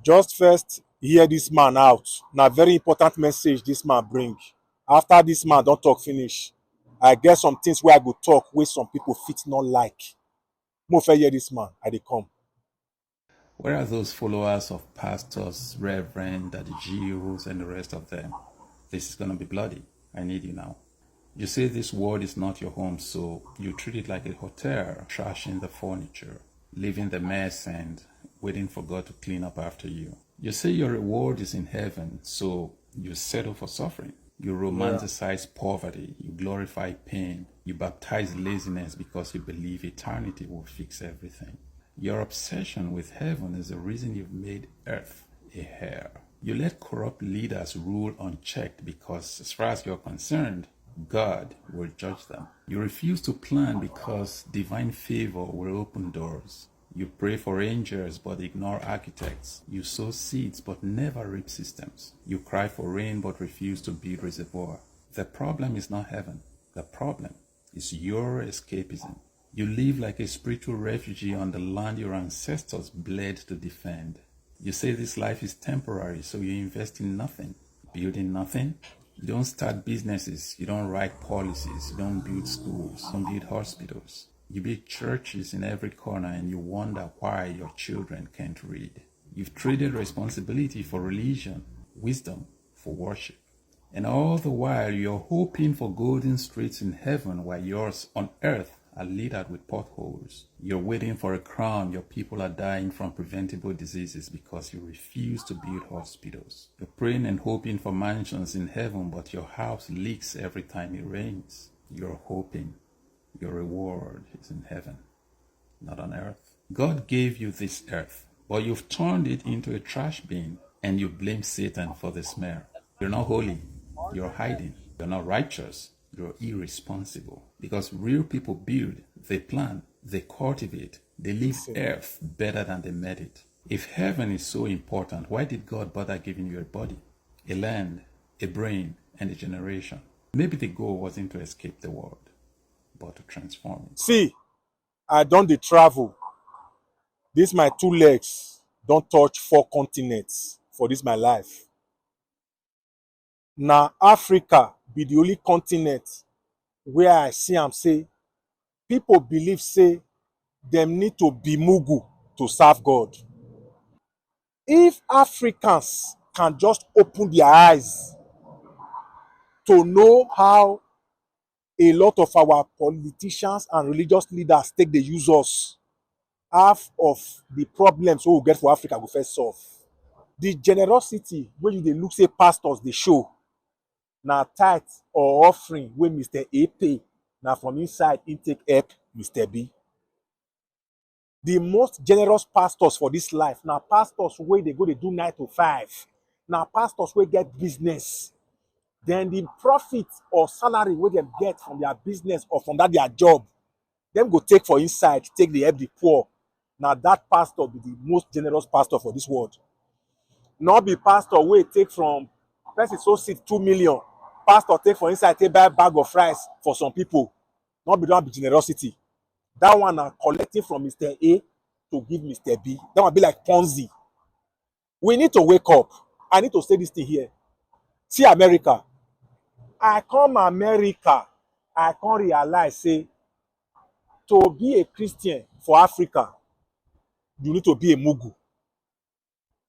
Just first hear this man out. Na very important message this man bring. After this man don talk finish, I get some things wey I go talk wey some people fit not like. Mo fẹ́ hear this man, I dey come. Where are those followers of pastors, reverend, daddy Jews, and the rest of them? This is going to be bloody. I need you now. You say this world is not your home, so you treat it like a hotel, trashing the furniture, leaving the mess and waiting for God to clean up after you. You say your reward is in heaven, so you settle for suffering. You romanticize poverty, you glorify pain, you baptize laziness because you believe eternity will fix everything. Your obsession with heaven is the reason you've made earth a hell. You let corrupt leaders rule unchecked because, as far as you're concerned, God will judge them. You refuse to plan because divine favor will open doors. You pray for angels but ignore architects. You sow seeds but never reap systems. You cry for rain but refuse to build reservoir. The problem is not heaven. The problem is your escapism. You live like a spiritual refugee on the land your ancestors bled to defend. You say this life is temporary, so you invest in nothing. Building nothing? You don't start businesses, you don't write policies, you don't build schools, you don't build hospitals. You build churches in every corner and you wonder why your children can't read. You've traded responsibility for religion, wisdom for worship. And all the while you're hoping for golden streets in heaven while yours on earth are littered with potholes. You're waiting for a crown. Your people are dying from preventable diseases because you refuse to build hospitals. You're praying and hoping for mansions in heaven, but your house leaks every time it rains. You're hoping your reward is in heaven, not on earth. God gave you this earth, but you've turned it into a trash bin and you blame Satan for the smell. You're not holy. You're hiding. You're not righteous. You're irresponsible. Because real people build, they plan, they cultivate, they leave earth better than they made it. If heaven is so important, why did God bother giving you a body, a land, a brain, and a generation? Maybe the goal wasn't to escape the world, but to transform it. See, I don dey travel. This my two legs don touch 4 continents for this my life. Na Africa be the only continent where I see am say people believe say dem need to be mugu to serve God. If Africans can just open their eyes to know how a lot of our politicians and religious leaders take dey use us, half of the problems wey we get for Africa go first solve. The generosity wey you dey look say pastors dey show na tithe or offering wey Mr. A pay, na from inside him take help Mr. B. The most generous pastors for this life na pastors wey dey go dey do 9 to 5. Na pastors wey get business. Then the profit or salary wey dem get from their business or from that their job, dem go take for inside, take dey help the poor. Na that pastor be the most generous pastor for this world. Not be pastor wey take from person sow seed 2 million, pastor take for inside take buy bag of rice for some people. Not be that be generosity. That one na collecting from Mr. A to give Mr. B. That one be like Ponzi. We need to wake up. I need to say this thing here. See America. I come America, I come realize say to be a Christian for Africa, you need to be a mugu.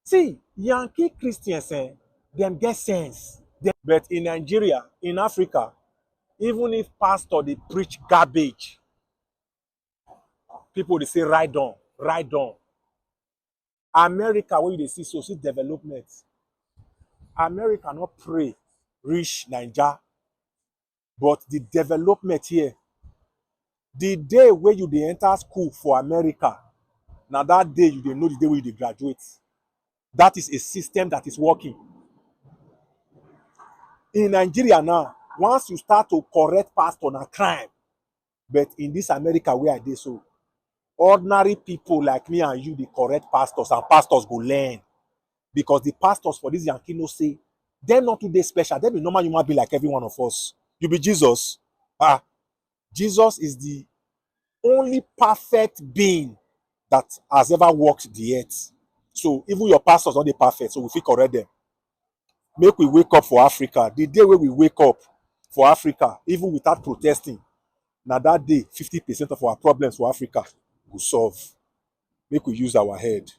See, Yankee Christians, them get sense. But in Nigeria, in Africa, even if pastor they preach garbage, people they say right on, right on. America, where they see development. America not pray reach Nigeria, but the development here, the day where you dey enter school for America, now that day you dey know the day where you dey graduate. That is a system that is working. In Nigeria now, once you start to correct pastor na crime. But in this America where I dey so, ordinary people like me and you, they correct pastors and pastors go learn. Because the pastors for this Yankee no say, they're not today special. They be normal human being like every one of us. You be Jesus. Jesus is the only perfect being that has ever walked the earth. So even your pastors not dey perfect, so we fit correct them. Make we wake up for Africa. The day wey we wake up for Africa, even without protesting, na that day 50% of our problems for Africa go solve. Make we use our head.